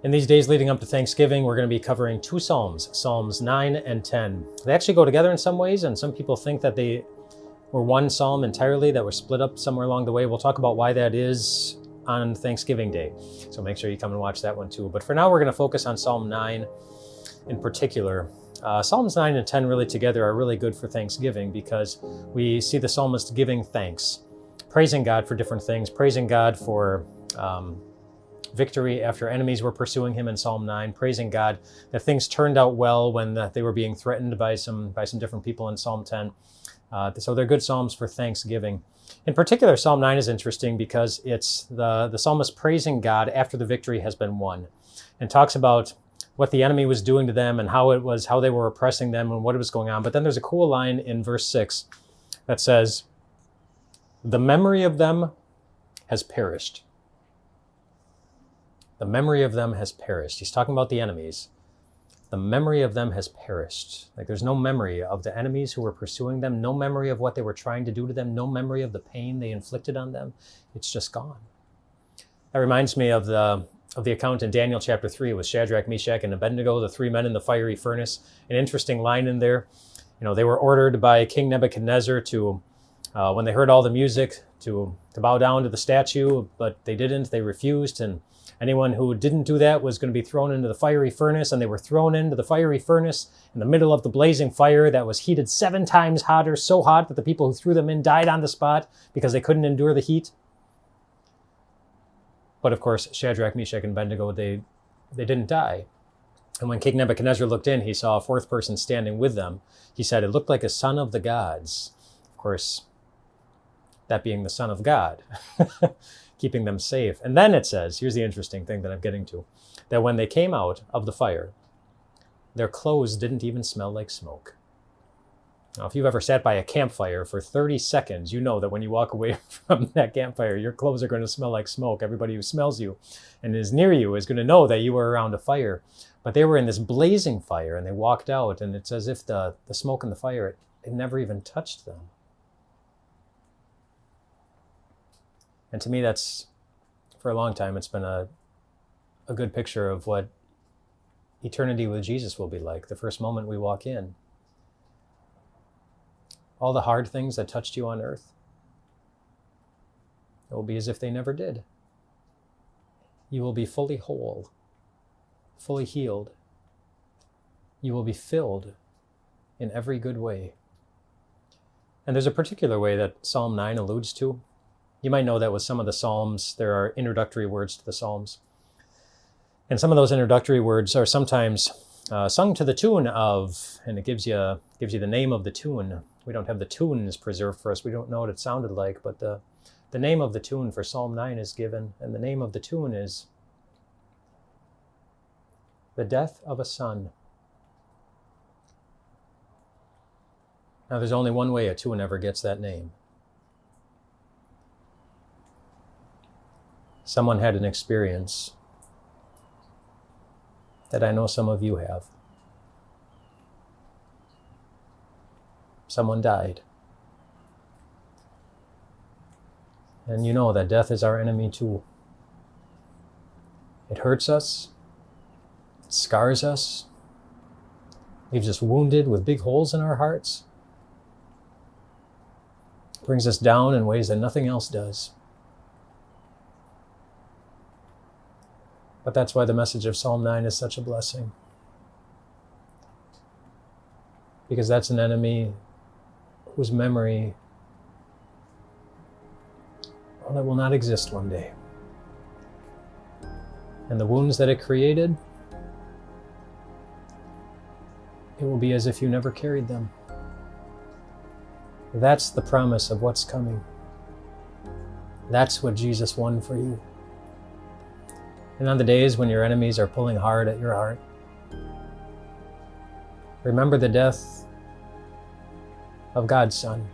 In these days leading up to Thanksgiving, we're going to be covering two Psalms, Psalms 9 and 10. They actually go together in some ways, and some people think that they were one psalm entirely that were split up somewhere along the way. We'll talk about why that is on Thanksgiving Day, so make sure you come and watch that one too. But for now, we're going to focus on Psalm 9 in particular. Psalms 9 and 10 really together are really good for Thanksgiving because we see the psalmist giving thanks, praising God for different things, praising God for victory after enemies were pursuing him in Psalm 9, praising God that things turned out well when they were being threatened by some different people in Psalm 10. So they're good psalms for Thanksgiving. In particular, Psalm 9 is interesting because it's the psalmist praising God after the victory has been won, and talks about what the enemy was doing to them and how they were oppressing them and what was going on. But then there's a cool line in verse 6 that says, "The memory of them has perished." The memory of them has perished. He's talking about the enemies. The memory of them has perished. Like there's no memory of the enemies who were pursuing them, no memory of what they were trying to do to them, no memory of the pain they inflicted on them. It's just gone. That reminds me of the account in Daniel chapter 3 with Shadrach, Meshach, and Abednego, the three men in the fiery furnace. An interesting line in there. They were ordered by King Nebuchadnezzar to, when they heard all the music, to bow down to the statue, but they didn't. They refused, and anyone who didn't do that was going to be thrown into the fiery furnace, and they were thrown into the fiery furnace in the middle of the blazing fire that was heated 7 times hotter, so hot that the people who threw them in died on the spot because they couldn't endure the heat. But of course, Shadrach, Meshach, and Abednego, they didn't die. And when King Nebuchadnezzar looked in, he saw a fourth person standing with them. He said it looked like a son of the gods. Of course, that being the Son of God, keeping them safe. And then it says, here's the interesting thing that I'm getting to, that when they came out of the fire, their clothes didn't even smell like smoke. Now, if you've ever sat by a campfire for 30 seconds, you know that when you walk away from that campfire, your clothes are going to smell like smoke. Everybody who smells you and is near you is going to know that you were around a fire. But they were in this blazing fire, and they walked out, and it's as if the smoke and the fire, it never even touched them. And to me, that's, for a long time, it's been a good picture of what eternity with Jesus will be like, the first moment we walk in. All the hard things that touched you on earth, it will be as if they never did. You will be fully whole, fully healed. You will be filled in every good way. And there's a particular way that Psalm 9 alludes to. You might know that with some of the Psalms, there are introductory words to the Psalms. And some of those introductory words are sometimes sung to the tune of, and it gives you the name of the tune. We don't have the tunes preserved for us. We don't know what it sounded like, but the name of the tune for Psalm 9 is given, and the name of the tune is "The Death of a Son." Now, there's only one way a tune ever gets that name. Someone had an experience that I know some of you have. Someone died. And you know that death is our enemy too. It hurts us. It scars us. Leaves us wounded with big holes in our hearts. Brings us down in ways that nothing else does. But that's why the message of Psalm 9 is such a blessing. Because that's an enemy whose memory, well, it will not exist one day. And the wounds that it created, it will be as if you never carried them. That's the promise of what's coming. That's what Jesus won for you. And on the days when your enemies are pulling hard at your heart, remember the death of God's Son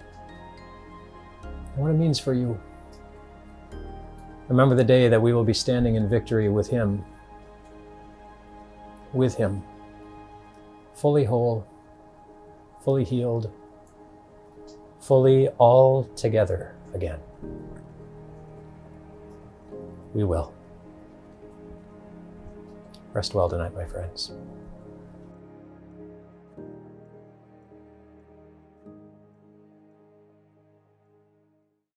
and what it means for you. Remember the day that we will be standing in victory with Him, fully whole, fully healed, fully all together again. We will. Rest well tonight, my friends.